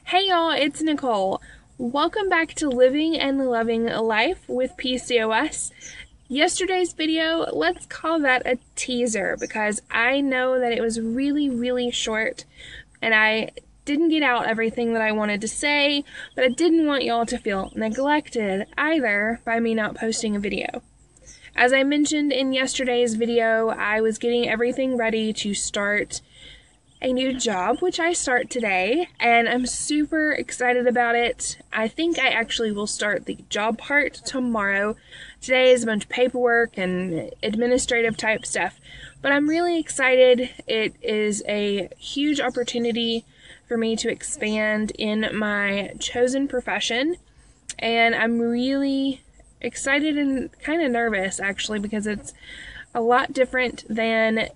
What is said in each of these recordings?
Hey y'all, it's Nicole. Welcome back to Living and Loving Life with PCOS. Yesterday's video, let's call that a teaser because I know that it was really short and I didn't get out everything that I wanted to say, but I didn't want y'all to feel neglected either by me not posting a video. As I mentioned in yesterday's video, I was getting everything ready to start a new job, which I start today, and I'm super excited about it. I think I actually will start the job part tomorrow. Today is a bunch of paperwork and administrative type stuff, but I'm really excited. It is a huge opportunity for me to expand in my chosen profession, and I'm really excited and kind of nervous actually because it's a lot different than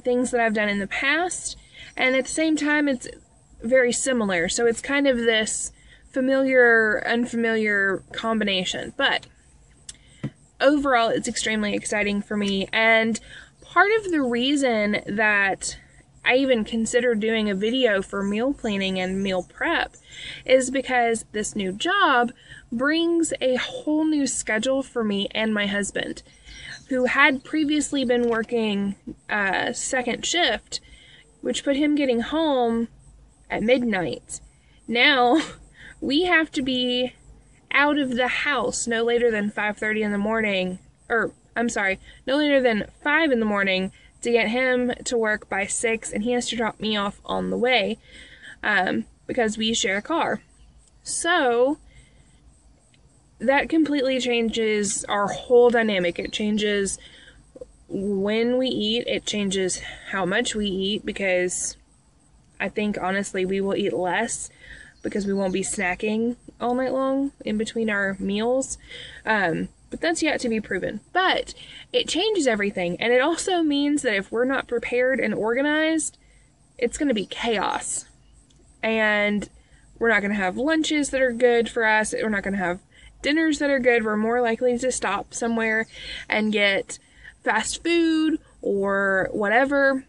things that I've done in the past. And at the same time, it's very similar. So it's kind of this familiar, unfamiliar combination. But overall, it's extremely exciting for me. And part of the reason that I even considered doing a video for meal planning and meal prep is because this new job brings a whole new schedule for me and my husband, who had previously been working second shift, which put him getting home at midnight. Now, we have to be out of the house no later than 5:30 in the morning, or I'm sorry, no later than 5 in the morning to get him to work by 6, and he has to drop me off on the way because we share a car. So, that completely changes our whole dynamic. It changes when we eat, it changes how much we eat, because I think honestly we will eat less because we won't be snacking all night long in between our meals. But that's yet to be proven. But it changes everything, and it also means that if we're not prepared and organized, it's going to be chaos. And we're not going to have lunches that are good for us. We're not going to have dinners that are good. We're more likely to stop somewhere and get fast food or whatever.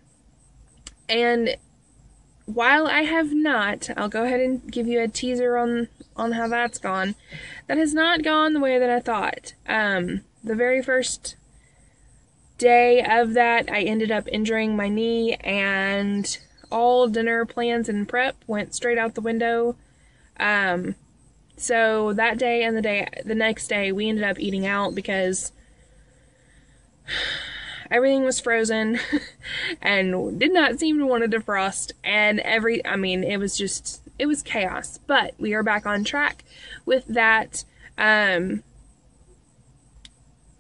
And while I have not, I'll go ahead and give you a teaser on how that's gone. That has not gone the way that I thought. The very first day of that, I ended up injuring my knee, and all dinner plans and prep went straight out the window. So that day and the next day, we ended up eating out because everything was frozen and did not seem to want to defrost, and it was chaos. But we are back on track with that,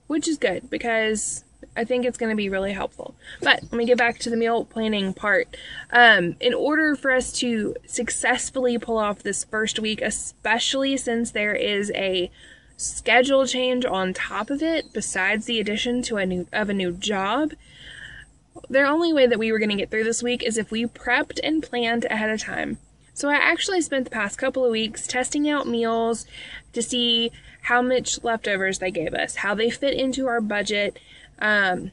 which is good because I think it's going to be really helpful. But let me get back to the meal planning part. In order for us to successfully pull off this first week, especially since there is a schedule change on top of it, besides the addition to a new job, the only way that we were going to get through this week is if we prepped and planned ahead of time. So I actually spent the past couple of weeks testing out meals to see how much leftovers they gave us, how they fit into our budget,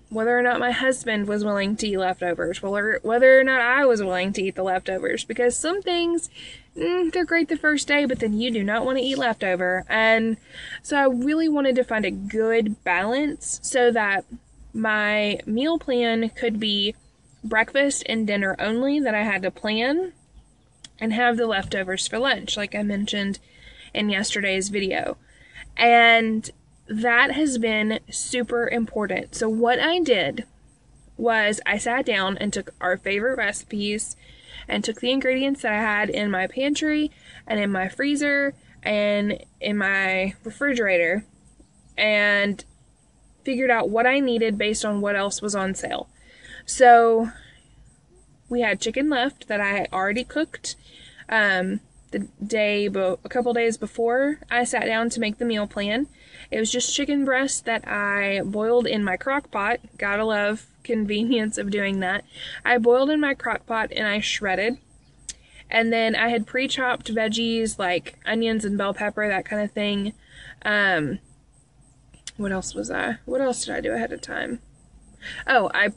whether or not my husband was willing to eat leftovers, whether or not I was willing to eat the leftovers, because some things, they're great the first day, but then you do not want to eat leftover. And so I really wanted to find a good balance so that my meal plan could be breakfast and dinner only that I had to plan, and have the leftovers for lunch, like I mentioned in yesterday's video. And that has been super important. So what I did was I sat down and took our favorite recipes and took the ingredients that I had in my pantry and in my freezer and in my refrigerator and figured out what I needed based on what else was on sale. So we had chicken left that I already cooked a couple days before I sat down to make the meal plan. It was just chicken breast that I boiled in my crock pot. Gotta love convenience of doing that. I boiled in my crock pot and I shredded. And then I had pre-chopped veggies like onions and bell pepper, that kind of thing. What else did I do ahead of time? Oh, I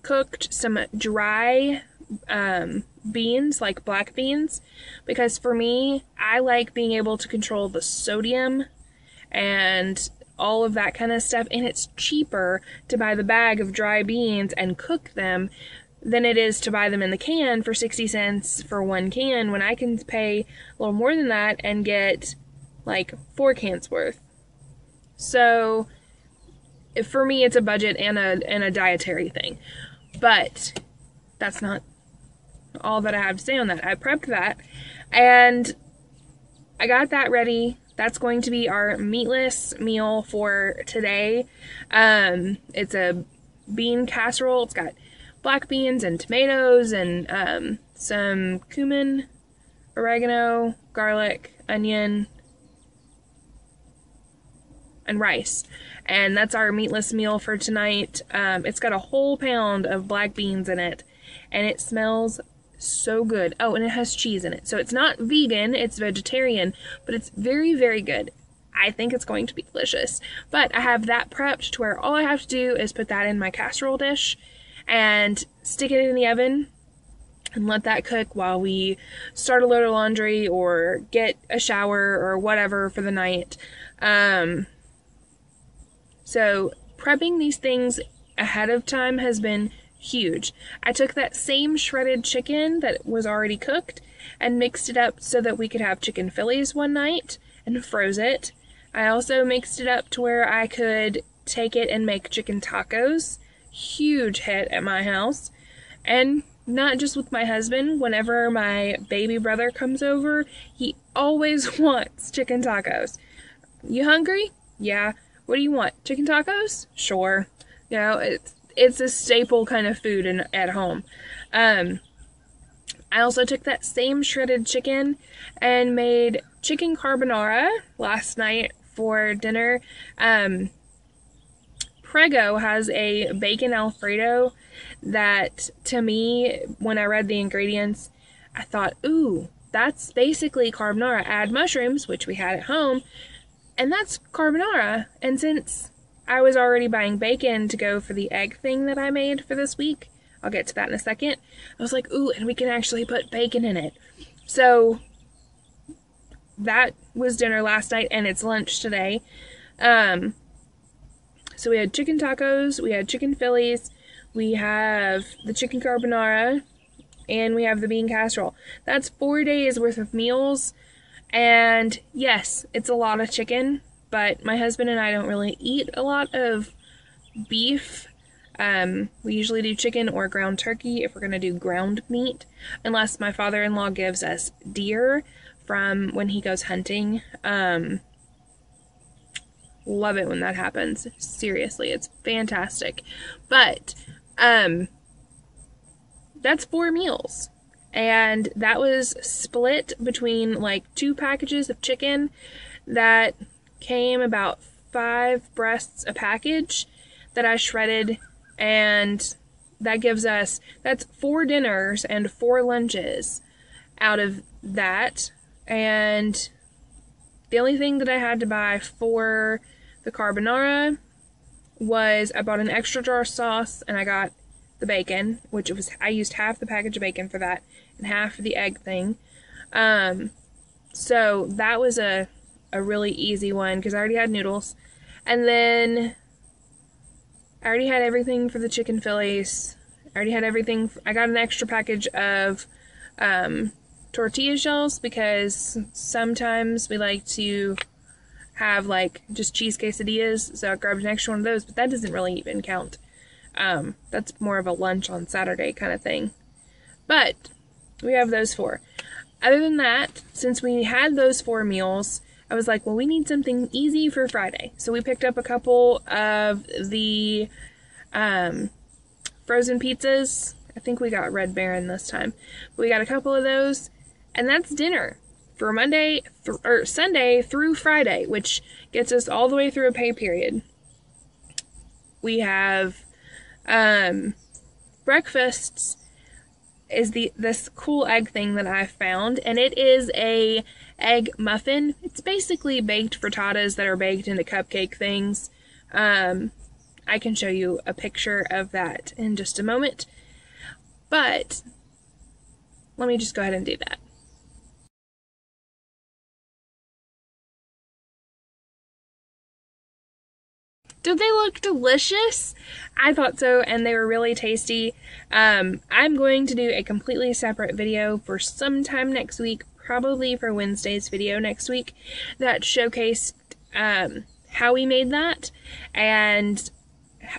cooked some dry beans, like black beans, because for me, I like being able to control the sodium and all of that kind of stuff, and it's cheaper to buy the bag of dry beans and cook them than it is to buy them in the can for 60 cents for one can, when I can pay a little more than that and get like 4 cans worth. So for me, it's a budget and a dietary thing. But that's not all that I have to say on that. I prepped that and I got that ready. That's going to be our meatless meal for today. It's a bean casserole. It's got black beans and tomatoes and some cumin, oregano, garlic, onion, and rice. And that's our meatless meal for tonight. It's got a whole pound of black beans in it, and it smells so good. Oh, and it has cheese in it. So it's not vegan, it's vegetarian, but it's very, very good. I think it's going to be delicious. But I have that prepped to where all I have to do is put that in my casserole dish and stick it in the oven and let that cook while we start a load of laundry or get a shower or whatever for the night. So prepping these things ahead of time has been huge. I took that same shredded chicken that was already cooked and mixed it up so that we could have chicken Phillies one night and froze it. I also mixed it up to where I could take it and make chicken tacos. Huge hit at my house. And not just with my husband. Whenever my baby brother comes over, he always wants chicken tacos. You hungry? Yeah. What do you want? Chicken tacos? Sure. You know, it's a staple kind of food at home. I also took that same shredded chicken and made chicken carbonara last night for dinner. Prego has a bacon Alfredo that, to me, when I read the ingredients, I thought, ooh, that's basically carbonara. Add mushrooms, which we had at home, and that's carbonara. And since I was already buying bacon to go for the egg thing that I made for this week, I'll get to that in a second, I was like, ooh, and we can actually put bacon in it. So that was dinner last night, and it's lunch today. So we had chicken tacos, we had chicken Phillies, we have the chicken carbonara, and we have the bean casserole. That's 4 days worth of meals, and yes, it's a lot of chicken, but my husband and I don't really eat a lot of beef. We usually do chicken or ground turkey if we're going to do ground meat, unless my father-in-law gives us deer from when he goes hunting. Love it when that happens. Seriously, it's fantastic. But that's 4 meals. And that was split between like 2 packages of chicken that came about 5 breasts a package that I shredded, and that gives us, that's 4 dinners and 4 lunches out of that. And the only thing that I had to buy for the carbonara was I bought an extra jar of sauce, and I got the bacon, which was, I used half the package of bacon for that and half for the egg thing. So that was a really easy one because I already had noodles. And then I already had everything for the chicken Phillies. I already had everything. I got an extra package of tortilla shells because sometimes we like to have like just cheese quesadillas, so I grabbed an extra one of those, but that doesn't really even count. That's more of a lunch on Saturday kind of thing. But we have those 4. Other than that, since we had those 4 meals, I was like, well, we need something easy for Friday. So we picked up a couple of the frozen pizzas. I think we got Red Baron this time. But we got a couple of those, and that's dinner for Monday or Sunday through Friday, which gets us all the way through a pay period. We have breakfasts is this cool egg thing that I found, and it is a egg muffin. It's basically baked frittatas that are baked into cupcake things. I can show you a picture of that in just a moment. But let me just go ahead and do that. Did they look delicious? I thought so, and they were really tasty. I'm going to do a completely separate video for sometime next week, probably for Wednesday's video next week, that showcased how we made that and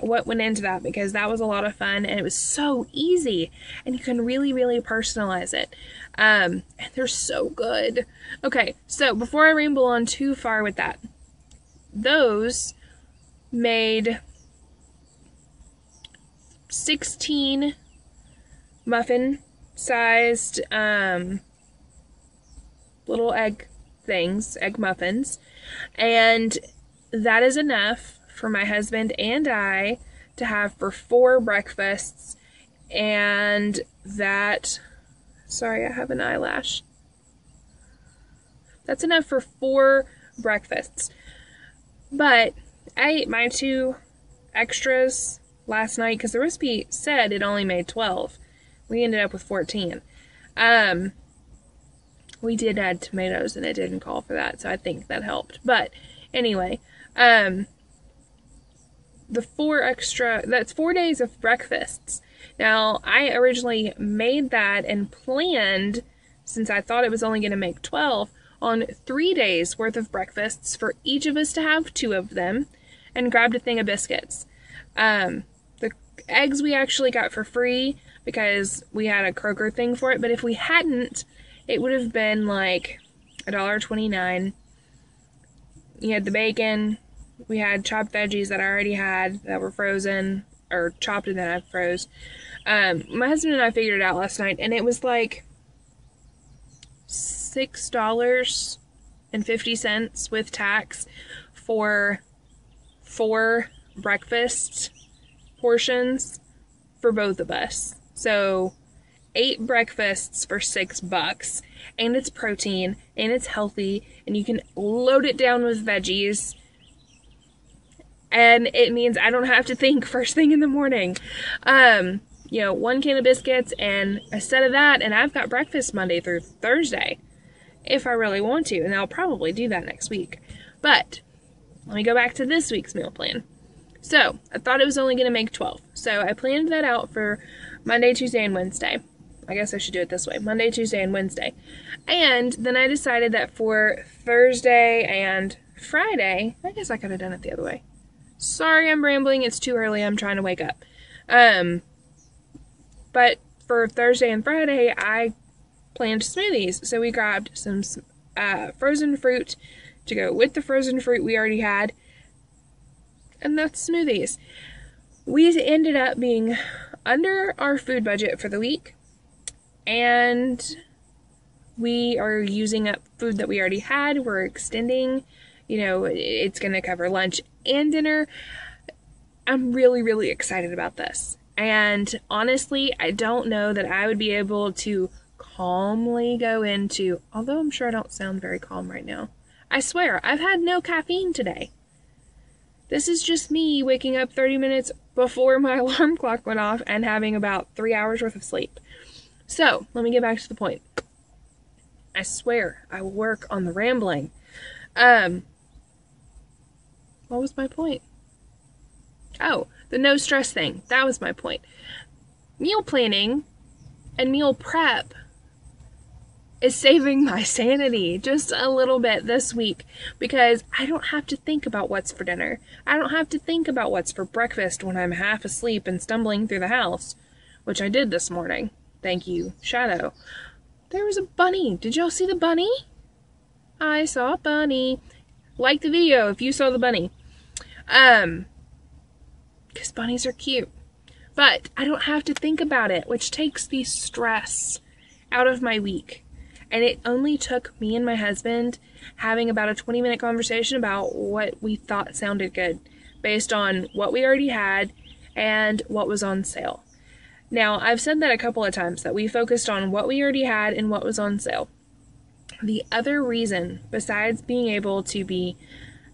what went into that, because that was a lot of fun and it was so easy, and you can really, really personalize it. And they're so good. Okay, so before I ramble on too far with that, those made 16 muffin-sized little egg muffins, and that is enough for my husband and I to have for 4 breakfasts. And that, sorry, I have an eyelash. That's enough for 4 breakfasts. But I ate my 2 extras last night because the recipe said it only made 12. We ended up with 14. We did add tomatoes and it didn't call for that, so I think that helped. But anyway, the 4 extra, that's 4 days of breakfasts. Now, I originally made that and planned, since I thought it was only going to make 12, on 3 days worth of breakfasts for each of us to have 2 of them, and grabbed a thing of biscuits. The eggs we actually got for free because we had a Kroger thing for it, but if we hadn't, it would have been like $1.29. You had the bacon, we had chopped veggies that I already had that were frozen, or chopped and then I froze. My husband and I figured it out last night, and it was like $6.50 with tax for 4 breakfast portions for both of us. So 8 breakfasts for $6, and it's protein, and it's healthy, and you can load it down with veggies, and it means I don't have to think first thing in the morning. You know, 1 can of biscuits and a set of that, and I've got breakfast Monday through Thursday, if I really want to, and I'll probably do that next week. But let me go back to this week's meal plan. So, I thought it was only going to make 12. So, I planned that out for Monday, Tuesday, and Wednesday. I guess I should do it this way. Monday, Tuesday, and Wednesday. And then I decided that for Thursday and Friday, I guess I could have done it the other way. Sorry, I'm rambling. It's too early. I'm trying to wake up. But for Thursday and Friday, I planned smoothies. So, we grabbed some frozen fruit to go with the frozen fruit we already had. And that's smoothies. We ended up being under our food budget for the week, and we are using up food that we already had. We're extending, you know, it's going to cover lunch and dinner. I'm really, really excited about this. And honestly, I don't know that I would be able to calmly go into, although I'm sure I don't sound very calm right now. I swear, I've had no caffeine today. This is just me waking up 30 minutes before my alarm clock went off and having about 3 hours worth of sleep. So, let me get back to the point. I swear, I will work on the rambling. What was my point? Oh, the no stress thing. That was my point. Meal planning and meal prep is saving my sanity just a little bit this week, because I don't have to think about what's for dinner. I don't have to think about what's for breakfast when I'm half asleep and stumbling through the house, which I did this morning. Thank you, Shadow. There was a bunny. Did y'all see the bunny? I saw a bunny. Like the video if you saw the bunny. Because bunnies are cute. But I don't have to think about it, which takes the stress out of my week. And it only took me and my husband having about a 20-minute conversation about what we thought sounded good based on what we already had and what was on sale. Now, I've said that a couple of times, that we focused on what we already had and what was on sale. The other reason, besides being able to be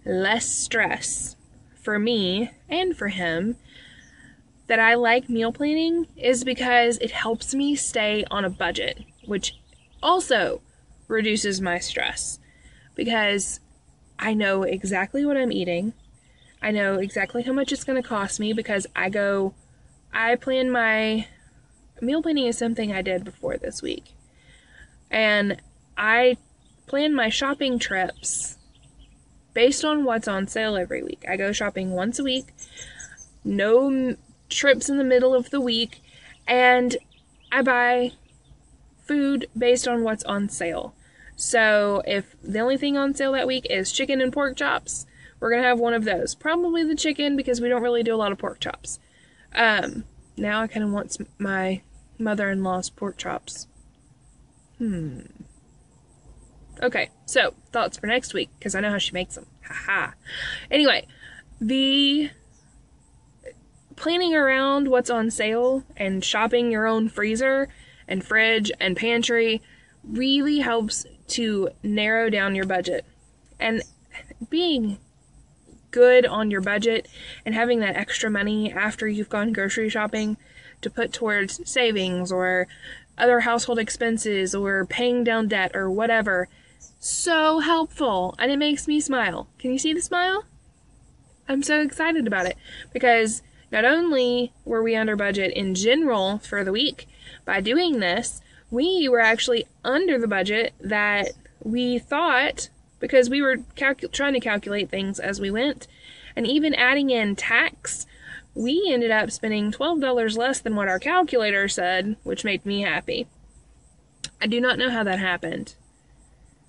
less stress for me and for him, that I like meal planning is because it helps me stay on a budget. which also reduces my stress because I know exactly what I'm eating. I know exactly how much it's going to cost me because I plan my meal planning is something I did before this week. And I plan my shopping trips based on what's on sale every week. I go shopping once a week, no trips in the middle of the week, and I buy food based on what's on sale. So if the only thing on sale that week is chicken and pork chops, we're going to have one of those. Probably the chicken because we don't really do a lot of pork chops. Now I kind of want my mother-in-law's pork chops. Okay, so thoughts for next week, because I know how she makes them. Haha. Anyway, the planning around what's on sale and shopping your own freezer and fridge and pantry really helps to narrow down your budget. And being good on your budget and having that extra money after you've gone grocery shopping to put towards savings or other household expenses or paying down debt or whatever, so helpful, and it makes me smile. Can you see the smile? I'm so excited about it because not only were we under budget in general for the week, by doing this, we were actually under the budget that we thought because we were trying to calculate things as we went, and even adding in tax, we ended up spending $12 less than what our calculator said, which made me happy. I do not know how that happened.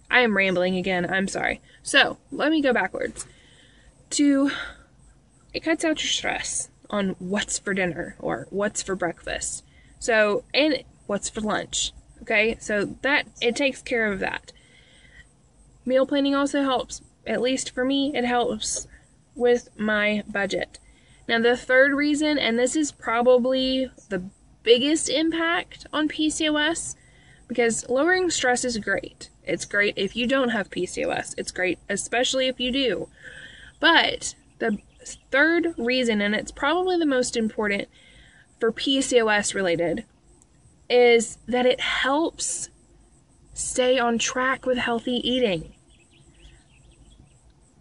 I am rambling again, I'm sorry. So, let me go backwards. It cuts out your stress on what's for dinner or what's for breakfast. So, and what's for lunch. Okay, so it takes care of that. Meal planning also helps, at least for me, it helps with my budget. Now the third reason, and this is probably the biggest impact on PCOS, because lowering stress is great. It's great if you don't have PCOS. It's great especially if you do. But the third reason, and it's probably the most important for PCOS related, is that it helps stay on track with healthy eating.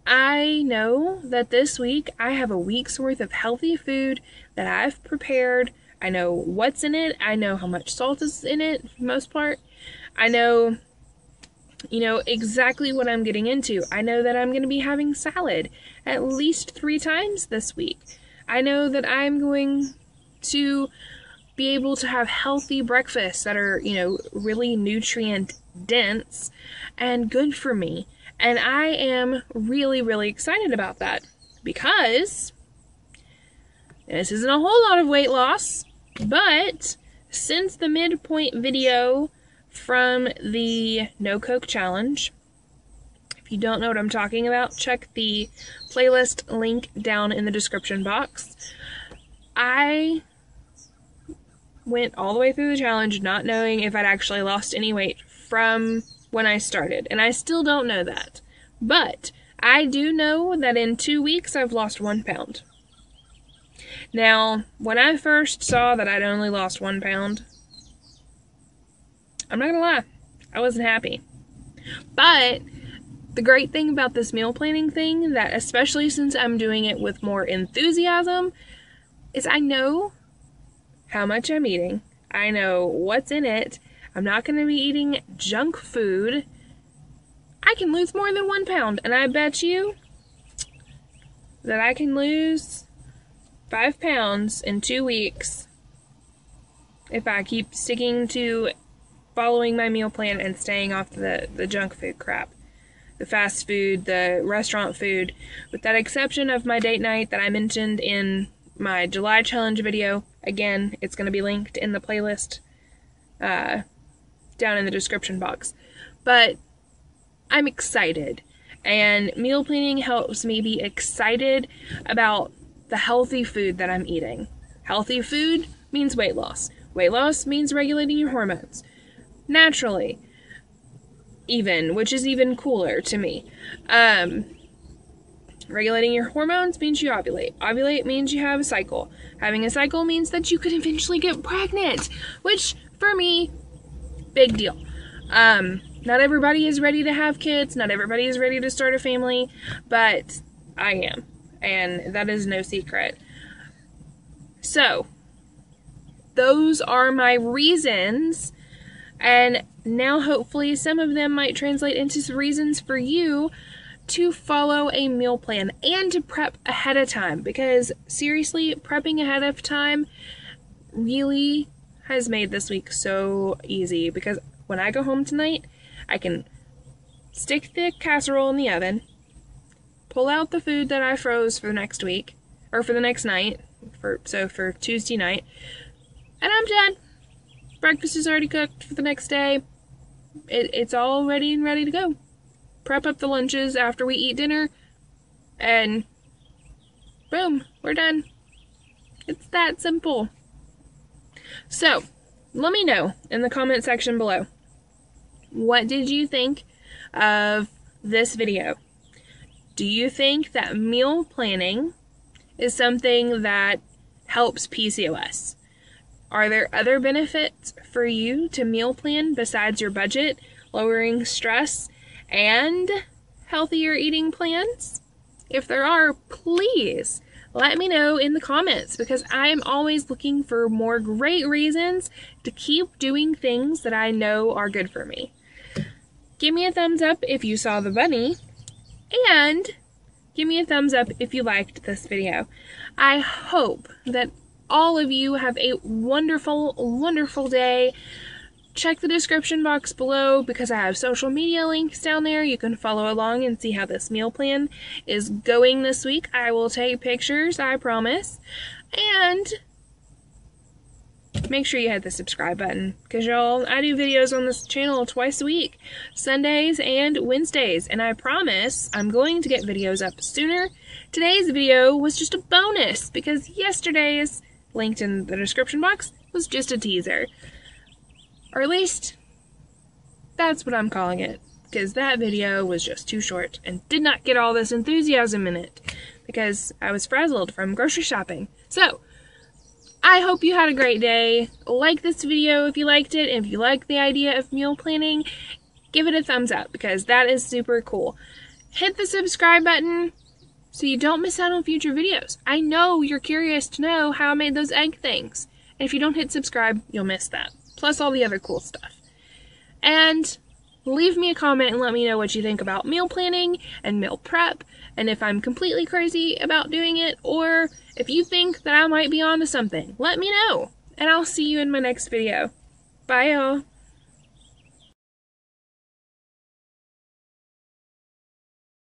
I know that this week I have a week's worth of healthy food that I've prepared. I know what's in it. I know how much salt is in it for the most part. I know, exactly what I'm getting into. I know that I'm going to be having salad at least 3 times this week. I know that I'm going to be able to have healthy breakfasts that are, really nutrient dense and good for me. And I am really, really excited about that because this isn't a whole lot of weight loss, but since the midpoint video from the No Coke Challenge, if you don't know what I'm talking about, check the playlist link down in the description box. I went all the way through the challenge not knowing if I'd actually lost any weight from when I started, and I still don't know that. But I do know that in 2 weeks I've lost 1 pound. Now, when I first saw that I'd only lost 1 pound, I'm not gonna lie, I wasn't happy. But the great thing about this meal planning thing, that especially since I'm doing it with more enthusiasm, is I know how much I'm eating. I know what's in it. I'm not going to be eating junk food. I can lose more than 1 pound, and I bet you that I can lose 5 pounds in 2 weeks if I keep sticking to following my meal plan and staying off the junk food crap. The fast food, the restaurant food, with that exception of my date night that I mentioned in my July challenge video. Again, it's going to be linked in the playlist down in the description box. But I'm excited, and meal planning helps me be excited about the healthy food that I'm eating. Healthy food means weight loss. Weight loss means regulating your hormones naturally, which is even cooler to me. Regulating your hormones means you ovulate. Ovulate means you have a cycle. Having a cycle means that you could eventually get pregnant, which for me Big deal. Not everybody is ready to have kids. Not everybody is ready to start a family, but I am. And that is no secret. So, those are my reasons. And now hopefully some of them might translate into reasons for you to follow a meal plan and to prep ahead of time. Because seriously, prepping ahead of time really has made this week so easy. Because when I go home tonight, I can stick the casserole in the oven, pull out the food that I froze for the next week, or for the next night, for Tuesday night, and I'm done. Breakfast is already cooked for the next day. It's all ready and ready to go. Prep up the lunches after we eat dinner, and boom, we're done. It's that simple. So, let me know in the comment section below. What did you think of this video? Do you think that meal planning is something that helps PCOS? Are there other benefits for you to meal plan besides your budget, lowering stress, and healthier eating plans? If there are, please let me know in the comments, because I am always looking for more great reasons to keep doing things that I know are good for me. Give me a thumbs up if you saw the bunny, and give me a thumbs up if you liked this video. I hope that all of you have a wonderful, wonderful day. Check the description box below because I have social media links down there. You can follow along and see how this meal plan is going this week. I will take pictures, I promise. And make sure you hit the subscribe button, because y'all, I do videos on this channel twice a week, Sundays and Wednesdays, and I promise I'm going to get videos up sooner. Today's video was just a bonus, because yesterday's, linked in the description box, was just a teaser. Or at least, that's what I'm calling it, because that video was just too short and did not get all this enthusiasm in it, because I was frazzled from grocery shopping. So, I hope you had a great day. Like this video if you liked it, and if you like the idea of meal planning, give it a thumbs up, because that is super cool. Hit the subscribe button so you don't miss out on future videos. I know you're curious to know how I made those egg things, and if you don't hit subscribe, you'll miss that, plus all the other cool stuff. And leave me a comment and let me know what you think about meal planning and meal prep, and if I'm completely crazy about doing it, or if you think that I might be onto something, let me know, and I'll see you in my next video. Bye, y'all.